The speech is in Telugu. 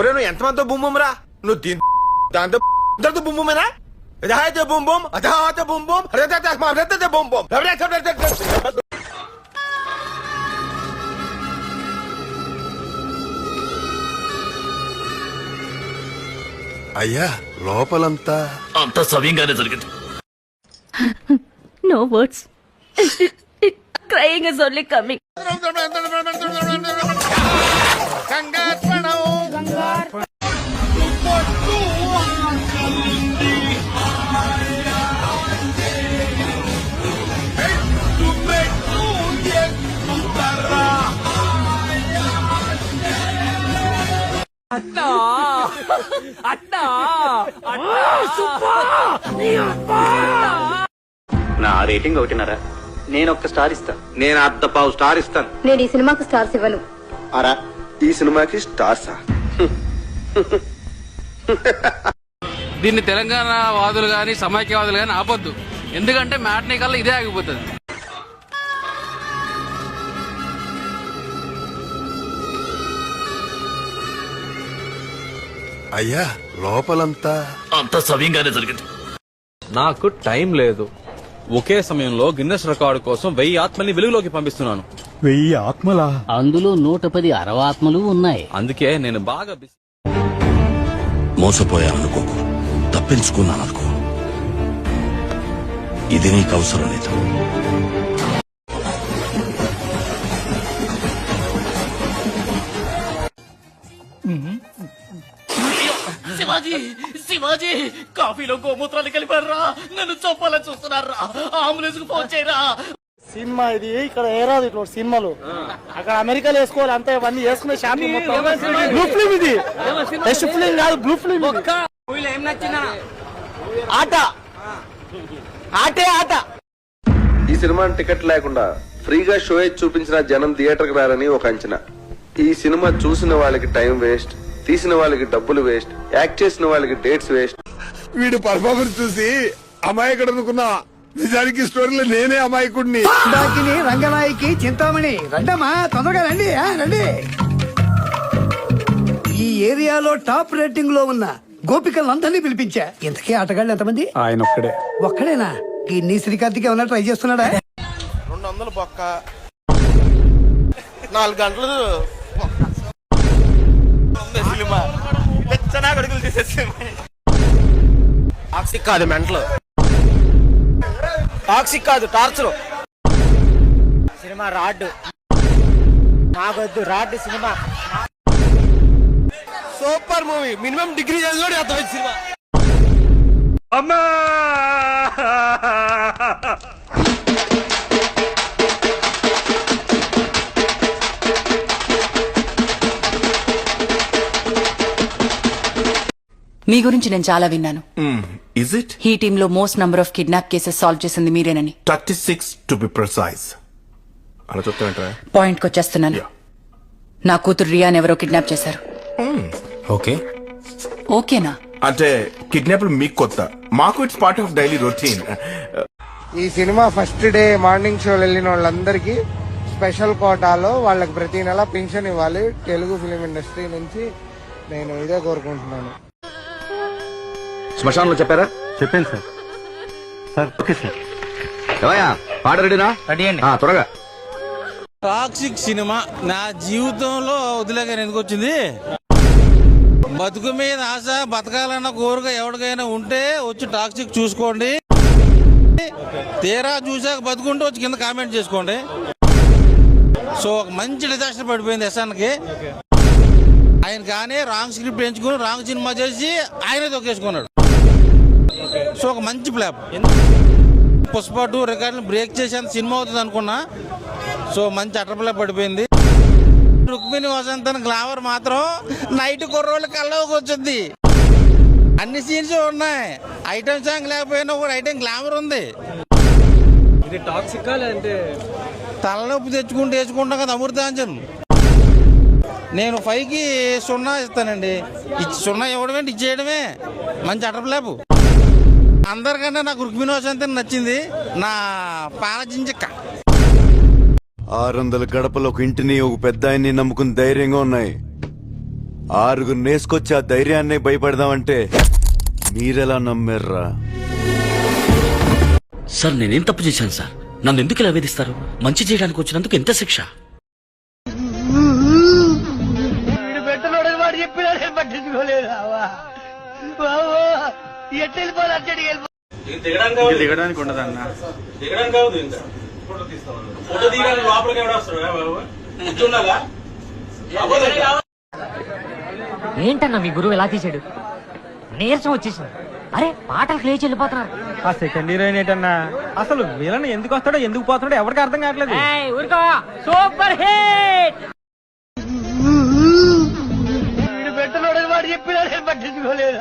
ఒరే నువ్వు ఎంతమందితో బుమ్ బుమ్ రా నువ్వు దాంతో ఇద్దరితో బుమ్ బుమేనా ఇదైతే బుమ్ బుమ్ అదైతే బుమ్ బుమ్ అదైతే బుమ్ బుమ్. అయ్యా లోపలంతా అంత సవ్యంగానే జరిగింది. No words. Crying is only coming. నా రేటింగ్ ఒకటిన్నరా. నేను ఒక్క స్టార్ ఇస్తా. నేను 1/2 స్టార్ ఇస్తాను. నేను ఈ సినిమాకు స్టార్స్ ఇవ్వను. అరా ఈ సినిమాకి స్టార్సా? దీన్ని తెలంగాణ వాదులు గాని సమైక్యవాదులు గాని ఆపొద్దు. ఎందుకంటే మ్యాట్నీ కల్లా ఇదే ఆగిపోతుంది. అయ్యా లోపలంతా అంత సవ్యంగానే జరిగింది. నాకు టైం లేదు. ఒకే సమయంలో గిన్నెస్ రికార్డు కోసం 1000 ఆత్మల్ని వెలుగులోకి పంపిస్తున్నాను. 1000 ఆత్మలా? అందులో 110 అరవాత్మలు ఉన్నాయి. అందుకే నేను బాగా మోసపోయాననుకోకు, తప్పించుకున్నాననుకో. ఇది నీకు అవసరం లేదు. శివాజీ శివాజీ కాఫీలో గోమూత్రాలు కలిపారా. నన్ను చంపాలని చూస్తున్నారా. అంబులెన్స్ కు ఫోన్ చేయరా. సినిమా ఇది ఇక్కడ ఏరాదు ఇట్లా సినిమాలు అక్కడ అమెరికాలో వేసుకోవాలి అంతా ఇవన్నీ వేసుకునే షాంపూ బ్లూ ఫిల్మ్ ఇది టెస్ట్ ఫిల్మ్ కాదు బ్లూ ఫిల్మ్ ఆట ఆటే ఆట. ఈ సినిమా టికెట్ లేకుండా ఫ్రీగా షో చూపించిన జనం థియేటర్ కి రారని ఒక అంచనా. ఈ సినిమా చూసిన వాళ్ళకి టైం వేస్ట్, తీసిన వాళ్ళకి డబ్బులు వేస్ట్, యాక్ట్ చేసిన వాళ్ళకి డేట్స్ వేస్ట్. వీడు పర్ఫార్మెన్స్ చూసి అమాయకుడు అనుకున్నా. నిజానికి స్టోరీలో నేనే అమాయకుడిని. రంగనాయకి చింతామణి రండమ్మా తొందరగా రండి రండి. ఈ ఏరియాలో టాప్ రేటింగ్ లో ఉన్న గోపికలందరినీ పిలిపించా. ఇంతకీ ఆటగాళ్ళు ఎంతమంది? ఆయన ఒక్కడే. ఒక్కడేనా? ఈ నీ శ్రీకాంత్కి ఏమన్నా ట్రై చేస్తున్నాడా? 200 బొక్క 4 గంటలు సినిమా పెచ్చనా గడుగులు తీసే సినిమా. టాక్సిక్ కాదు మెంటల్, టాక్సిక్ కాదు టార్చర్ సినిమా రాడ్ నాకొద్దు. Rod cinema super movie. Minimum degree చదివాడు అర్థమైంది సినిమా. అమ్మా మీ గురించి నేను చాలా విన్నాను. Is it? ఈ టీంలో most number of kidnap cases solve చేసింది మీరేనని. 36 టు బి ప్రిసైజ్. అలా చెప్తానంట. పాయింట్ కి వచ్చేస్తున్నాను. నా కూతురు రియాన్ ఎవరో కిడ్నాప్ చేశారు. ఓకే ఓకేనా? అంటే కిడ్నాప్ మీకు కొత్త, మాకు it's part of daily routine. ఈ cinema first day morning show వెళ్ళిన వాళ్ళందరికీ స్పెషల్ కోటాలో వాళ్ళకి ప్రతి నెల పెన్షన్ ఇవ్వాలి. తెలుగు ఫిలిం ఇండస్ట్రీ నుంచి నేను ఇదే కోరుకుంటున్నాను. శ్మశానంలో చెప్పారా? చెప్పాను సార్. Sir okay sir. పాట రెడీనా? రెడీ అండి. త్వరగా. టాక్సిక్ సినిమా నా జీవితంలో వదిలేగా ఎందుకు వచ్చింది. బతుకు మీద ఆశ, బతకాలన్న కోరిక ఎవరికైనా ఉంటే వచ్చి టాక్సిక్ చూసుకోండి. తీరా చూసాక బతుకుంటే వచ్చి కింద కామెంట్ చేసుకోండి. సో ఒక మంచి డిజాస్టర్ పడిపోయింది యశాన్కి. ఆయన కానీ రాంగ్ స్క్రిప్ట్ ఎంచుకుని రాంగ్ సినిమా చేసి ఆయనే తొక్కేసుకున్నాడు. సో ఒక మంచి ఫ్లాప్. పుష్ప 2 రికార్డులు బ్రేక్ చేసేంత సినిమా అవుతుంది అనుకున్నా. సో మంచి అటర్ప్లాప్ పడిపోయింది. రుక్మిణి వసంతన్ గ్లామర్ మాత్రం నైట్ కుర్రోళ్ళ కళ్ళకి వచ్చింది. అన్ని సీన్స్ ఉన్నాయి. ఐటమ్ సాంగ్ లేకపోయినా కూడా ఐటమ్ గ్లామర్ ఉంది. ఇది టాక్సిక్ అంటే తలనొప్పి తెచ్చుకుంటూ వేసుకుంటాం కదా అమృతాంజన్. నేను 5కి 0 ఇస్తానండి. 0 ఇవ్వడమే ఇచ్చేయడమే. మంచి అటర్ప్లాప్. అందరికన్నా నాకు రుక్మిణి వసంతన్ నచ్చింది. నా పాలజించక్క 600 గడపలు ఒక ఇంటిని ఒక పెద్ద ఆయన్ని నమ్ముకుని ధైర్యంగా ఉన్నాయి. ఆరుగురు నేసుకొచ్చి ఆ ధైర్యాన్ని భయపడదామంటే మీరెలా నమ్మారా? సార్ నేనేం తప్పు చేశాను సార్? నన్ను ఎందుకు ఇలా వేధిస్తారు? మంచి చేయడానికి వచ్చినందుకు ఎంత శిక్ష? దిగడానికి ఉండదన్న, దిగడానికి కాదు, ఇంకా ఫోటో తీస్తామన్నా. ఫోటో దిగడానికి లోపలికి ఎవడ వస్తాడు బాబు? కూర్చున్నాగా ఏంటన్నా మీ గురువు ఎలా తీసాడు? నీరసం వచ్చేసింది. అరే పాటలకు లేచి వెళ్ళిపోతున్నారు. ఆ సెకండ్ హీరోయిన్ ఏంటన్నా? అసలు విలన్ ఎందుకు వస్తాడో ఎందుకు పోతాడో ఎవరికి అర్థం కావట్లేదు. Super hit. వాడు చెప్పినా పట్టించుకోలేదు.